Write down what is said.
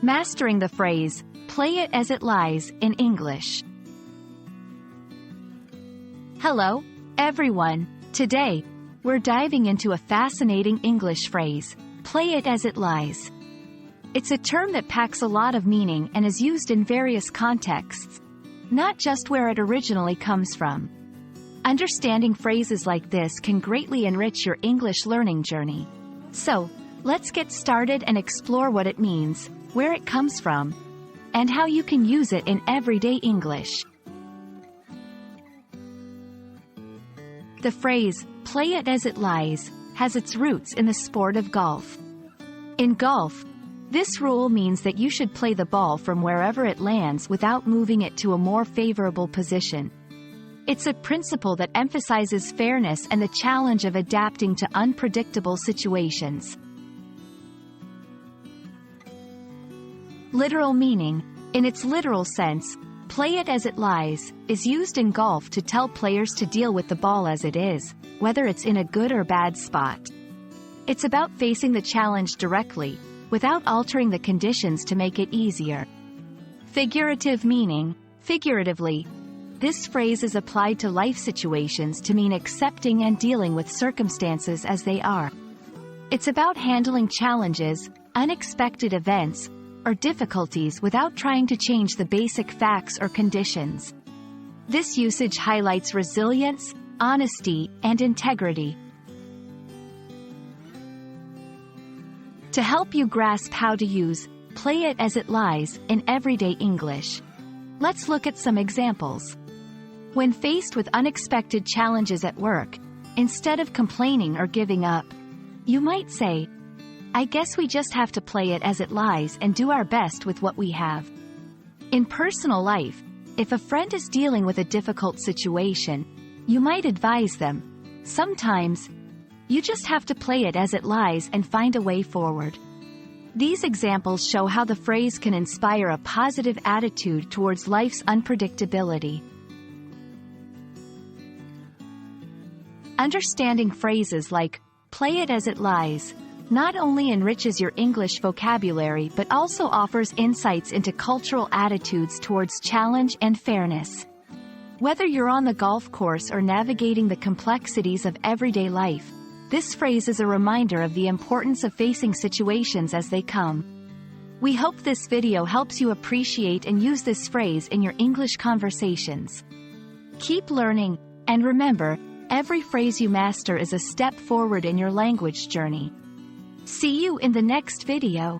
Mastering the phrase, play it as it lies, in English. Hello, everyone. Today, we're diving into a fascinating English phrase, play it as it lies. It's a term that packs a lot of meaning and is used in various contexts, not just where it originally comes from. Understanding phrases like this can greatly enrich your English learning journey. So, let's get started and explore what it means, where it comes from, and how you can use it in everyday English. The phrase, play it as it lies, has its roots in the sport of golf. In golf, this rule means that you should play the ball from wherever it lands without moving it to a more favorable position. It's a principle that emphasizes fairness and the challenge of adapting to unpredictable situations. Literal meaning, in its literal sense, play it as it lies, is used in golf to tell players to deal with the ball as it is, whether it's in a good or bad spot. It's about facing the challenge directly, without altering the conditions to make it easier. Figurative meaning, figuratively, this phrase is applied to life situations to mean accepting and dealing with circumstances as they are. It's about handling challenges, unexpected events, or difficulties without trying to change the basic facts or conditions. This usage highlights resilience, honesty, and integrity. To help you grasp how to use play it as it lies in everyday English, let's look at some examples. When faced with unexpected challenges at work, instead of complaining or giving up, you might say, I guess we just have to play it as it lies and do our best with what we have. In personal life, if a friend is dealing with a difficult situation, you might advise them, sometimes, you just have to play it as it lies and find a way forward. These examples show how the phrase can inspire a positive attitude towards life's unpredictability. Understanding phrases like, play it as it lies, not only enriches your English vocabulary but also offers insights into cultural attitudes towards challenge and fairness. Whether you're on the golf course or navigating the complexities of everyday life, this phrase is a reminder of the importance of facing situations as they come. We hope this video helps you appreciate and use this phrase in your English conversations. Keep learning, and remember, every phrase you master is a step forward in your language journey. See you in the next video.